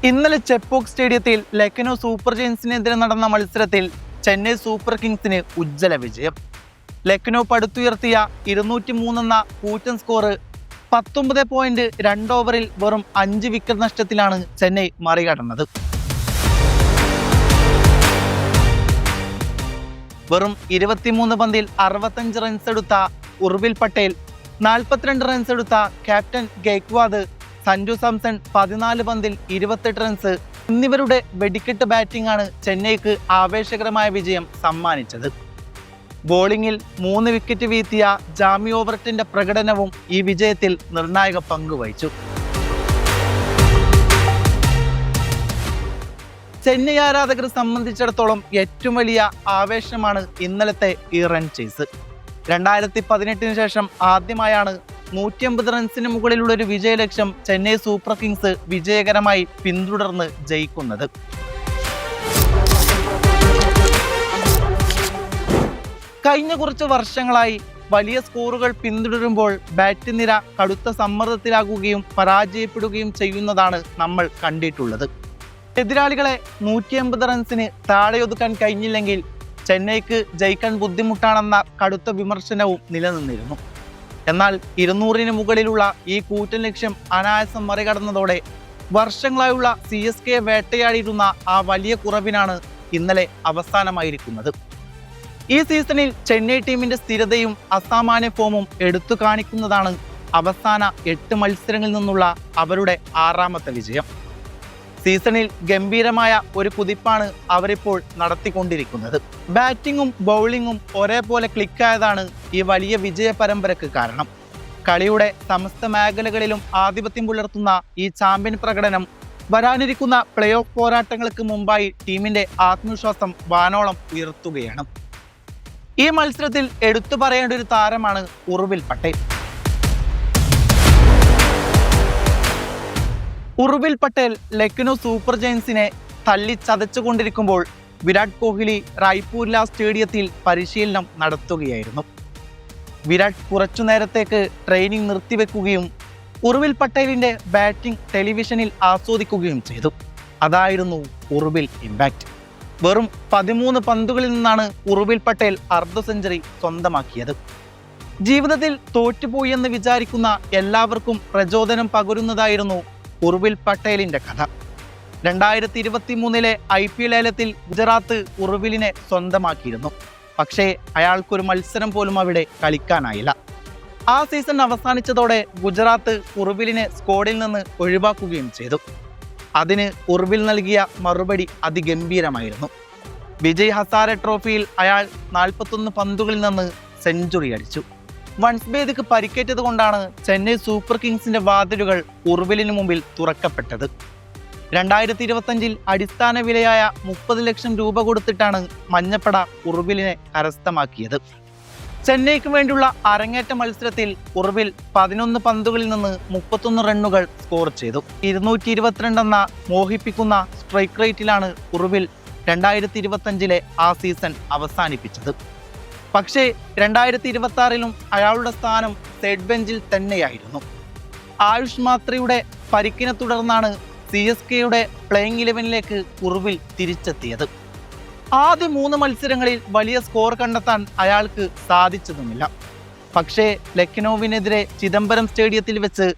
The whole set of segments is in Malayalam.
ഇന്നലെ ചെപ്പോക്ക് സ്റ്റേഡിയത്തിൽ ലക്നോ സൂപ്പർ ജയൻസിനെതിരെ നടന്ന മത്സരത്തിൽ ചെന്നൈ സൂപ്പർ കിങ്സിന് ഉജ്ജ്വല വിജയം. ലക്നോ പടുത്തുയർത്തിയ 203 എന്ന കൂറ്റൻ സ്കോർ 19.2 ഓവറിൽ വെറും 5 വിക്കറ്റ് നഷ്ടത്തിലാണ് ചെന്നൈ മറികടന്നത്. വെറും 23 പന്തിൽ 65 റൺസ് എടുത്ത ഉർവിൽ പട്ടേൽ, 42 റൺസ് എടുത്ത ക്യാപ്റ്റൻ ഗെയ്ക്വാദ്, സഞ്ജു സാംസൺ 14 പന്തിൽ 28 റൺസ് എന്നിവരുടെ വെടിക്കെട്ട് ബാറ്റിംഗ് ആണ് ചെന്നൈക്ക് ആവേശകരമായ വിജയം സമ്മാനിച്ചത്. ബോളിംഗിൽ 3 വിക്കറ്റ് വീഴ്ത്തിയ ജാമി ഓവർട്ടന്റെ പ്രകടനവും ഈ വിജയത്തിൽ നിർണായക പങ്കുവഹിച്ചു. ചെന്നൈ ആരാധകരെ സംബന്ധിച്ചിടത്തോളം ഏറ്റവും വലിയ ആവേശമാണ് ഇന്നലത്തെ ഈ റൺ ചേസ്. 2018 ശേഷം ആദ്യമായാണ് 150 റൺസിന് മുകളിലുള്ള ഒരു വിജയലക്ഷ്യം ചെന്നൈ സൂപ്പർ കിങ്സ് വിജയകരമായി പിന്തുടർന്ന് ജയിക്കുന്നത്. കഴിഞ്ഞ കുറച്ച് വർഷങ്ങളായി വലിയ സ്കോറുകൾ പിന്തുടരുമ്പോൾ ബാറ്റ് നിര കടുത്ത സമ്മർദ്ദത്തിലാകുകയും പരാജയപ്പെടുകയും ചെയ്യുന്നതാണ് നമ്മൾ കണ്ടിട്ടുള്ളത്. എതിരാളികളെ 180 റൺസിന് താഴെയൊതുക്കാൻ കഴിഞ്ഞില്ലെങ്കിൽ ചെന്നൈക്ക് ജയിക്കാൻ ബുദ്ധിമുട്ടാണെന്ന കടുത്ത വിമർശനവും നിലനിന്നിരുന്നു. എന്നാൽ 200-ന് മുകളിലുള്ള ഈ കൂറ്റൻ ലക്ഷ്യം അനായാസം മറികടന്നതോടെ വർഷങ്ങളായുള്ള CSK വേട്ടയാടിയിരുന്ന ആ വലിയ കുറവിനാണ് ഇന്നലെ അവസാനമായിരിക്കുന്നത്. ഈ സീസണിൽ ചെന്നൈ ടീമിന്റെ സ്ഥിരതയും അസാമാന്യ ഫോമും എടുത്തു കാണിക്കുന്നതാണ് അവസാന 8 മത്സരങ്ങളിൽ നിന്നുള്ള അവരുടെ 6ാമത്തെ വിജയം. സീസണിൽ ഗംഭീരമായ ഒരു കുതിപ്പാണ് അവരിപ്പോൾ നടത്തിക്കൊണ്ടിരിക്കുന്നത്. ബാറ്റിങ്ങും ബൗളിങ്ങും ഒരേപോലെ ക്ലിക്കായതാണ് ഈ വലിയ വിജയ പരമ്പരക്ക് കാരണം. കളിയുടെ സമസ്ത മേഖലകളിലും ആധിപത്യം പുലർത്തുന്ന ഈ ചാമ്പ്യൻ പ്രകടനം വരാനിരിക്കുന്ന പ്ലേ ഓഫ് പോരാട്ടങ്ങൾക്ക് മുമ്പായി ടീമിന്റെ ആത്മവിശ്വാസം വാനോളം ഉയർത്തുകയാണ്. ഈ മത്സരത്തിൽ എടുത്തു പറയേണ്ട ഒരു താരമാണ് ഉർവിൽ പട്ടേൽ. ഉർവിൽ പട്ടേൽ ലക്നോ സൂപ്പർ ജയൻസിനെ തല്ലി ചതച്ചുകൊണ്ടിരിക്കുമ്പോൾ വിരാട് കോഹ്ലി റായ്പൂരിലെ സ്റ്റേഡിയത്തിൽ പരിശീലനം നടത്തുകയായിരുന്നു. വിരാട് കുറച്ചു നേരത്തേക്ക് ട്രെയിനിങ് നിർത്തിവെക്കുകയും ഉർവിൽ പട്ടേലിന്റെ ബാറ്റിംഗ് ടെലിവിഷനിൽ ആസ്വദിക്കുകയും ചെയ്തു. അതായിരുന്നു ഉർവിൽ ഇമ്പാക്റ്റ്. വെറും 13 പന്തുകളിൽ നിന്നാണ് ഉർവിൽ പട്ടേൽ അർദ്ധ സെഞ്ചുറി സ്വന്തമാക്കിയത്. ജീവിതത്തിൽ തോറ്റുപോയി എന്ന് വിചാരിക്കുന്ന എല്ലാവർക്കും പ്രചോദനം പകരുന്നതായിരുന്നു ഉർവിൽ പട്ടേലിന്റെ കഥ. 2023 IPL ലേലത്തിൽ ഗുജറാത്ത് ഉർവിലിനെ സ്വന്തമാക്കിയിരുന്നു. പക്ഷേ അയാൾക്കൊരു മത്സരം പോലും അവിടെ കളിക്കാനായില്ല. ആ സീസൺ അവസാനിച്ചതോടെ ഗുജറാത്ത് ഉർവിലിനെ സ്ക്വാഡിൽ നിന്ന് ഒഴിവാക്കുകയും ചെയ്തു. അതിന് ഉർവിൽ നൽകിയ മറുപടി അതിഗംഭീരമായിരുന്നു. വിജയ് ഹസാരെ ട്രോഫിയിൽ അയാൾ 41 പന്തുകളിൽ നിന്ന് സെഞ്ചുറി അടിച്ചു. വൺസ്ബേദിക്ക് പരിക്കേറ്റത് കൊണ്ടാണ് ചെന്നൈ സൂപ്പർ കിങ്സിന്റെ വാതിലുകൾ ഉർവിലിന് മുമ്പിൽ തുറക്കപ്പെട്ടത്. 2025 അടിസ്ഥാന വിലയായ 30 ലക്ഷം രൂപ കൊടുത്തിട്ടാണ് മഞ്ഞപ്പട ഉർവിലിനെ കരസ്ഥമാക്കിയത്. ചെന്നൈക്ക് വേണ്ടിയുള്ള അരങ്ങേറ്റ മത്സരത്തിൽ ഉർവിൽ 11 പന്തുകളിൽ നിന്ന് 31 റണ്ണുകൾ സ്കോർ ചെയ്തു. 222 എന്ന മോഹിപ്പിക്കുന്ന സ്ട്രൈക്ക് റേറ്റിലാണ് ഉർവിൽ 2025 ആ സീസൺ അവസാനിപ്പിച്ചത്. പക്ഷേ 2026 അയാളുടെ സ്ഥാനം സൈഡ് ബെഞ്ചിൽ തന്നെയായിരുന്നു. ആയുഷ് മാത്രയുടെ പരിക്കിനെ തുടർന്നാണ് CSKയുടെ പ്ലേയിങ് 11ലേക്ക് ഉർവിൽ തിരിച്ചെത്തിയത്. ആദ്യ 3 മത്സരങ്ങളിൽ വലിയ സ്കോർ കണ്ടെത്താൻ അയാൾക്ക് സാധിച്ചതുമില്ല. പക്ഷേ ലക്നോവിനെതിരെ ചിദംബരം സ്റ്റേഡിയത്തിൽ വെച്ച്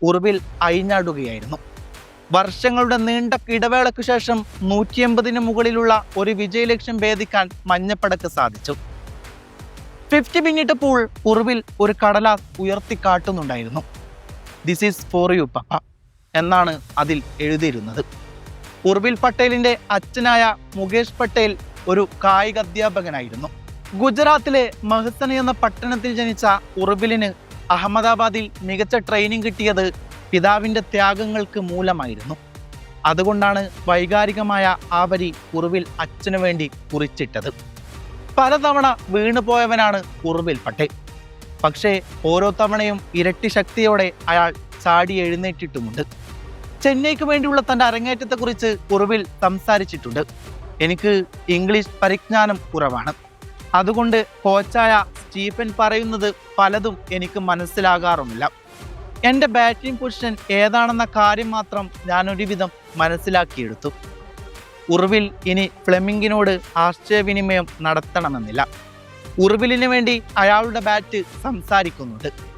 ഉർവിൽ അഴിഞ്ഞാടുകയായിരുന്നു. വർഷങ്ങളുടെ നീണ്ട ഇടവേളയ്ക്ക് ശേഷം 180-ന് മുകളിലുള്ള ഒരു വിജയലക്ഷ്യം ഭേദിക്കാൻ മഞ്ഞപ്പടക്ക് സാധിച്ചു. 50 പിന്നിട്ടപ്പോൾ ഉർവിൽ ഒരു കടലാസ് ഉയർത്തിക്കാട്ടുന്നുണ്ടായിരുന്നു. ദിസ് ഈസ് ഫോർ യു പപ്പ എന്നാണ് അതിൽ എഴുതിയിരുന്നത്. ഉർവിൽ പട്ടേലിന്റെ അച്ഛനായ മുകേഷ് പട്ടേൽ ഒരു കായിക അധ്യാപകനായിരുന്നു. ഗുജറാത്തിലെ മഹ്സന എന്ന പട്ടണത്തിൽ ജനിച്ച ഉർവിലിന് അഹമ്മദാബാദിൽ മികച്ച ട്രെയിനിങ് കിട്ടിയത് പിതാവിന്റെ ത്യാഗങ്ങൾക്ക് മൂലമായിരുന്നു. അതുകൊണ്ടാണ് വൈകാരികമായ ആ വരി ഉർവിൽ അച്ഛനു വേണ്ടി കുറിച്ചിട്ടത്. പലതവണ വീണുപോയവനാണ് ഉർവിൽ പട്ടേൽ. പക്ഷേ ഓരോ തവണയും ഇരട്ടി ശക്തിയോടെ അയാൾ ചാടി എഴുന്നേറ്റിട്ടുമുണ്ട്. ചെന്നൈക്ക് വേണ്ടിയുള്ള തൻ്റെ അരങ്ങേറ്റത്തെക്കുറിച്ച് ഉർവിൽ സംസാരിച്ചിട്ടുണ്ട്. എനിക്ക് ഇംഗ്ലീഷ് പരിജ്ഞാനം കുറവാണ്. അതുകൊണ്ട് കോച്ചായ സ്റ്റീഫൻ പറയുന്നത് പലതും എനിക്ക് മനസ്സിലാകാറുമില്ല. എൻ്റെ ബാറ്റിംഗ് പൊസിഷൻ ഏതാണെന്ന കാര്യം മാത്രം ഞാൻ ഒരുവിധം മനസ്സിലാക്കിയെടുത്തു. ഉർവിൽ ഇനി ഫ്ലെമിംഗിനോട് ആശയവിനിമയം നടത്തണമെന്നില്ല. ഉർവിലിന് വേണ്ടി അയാളുടെ ബാറ്റ് സംസാരിക്കുന്നുണ്ട്.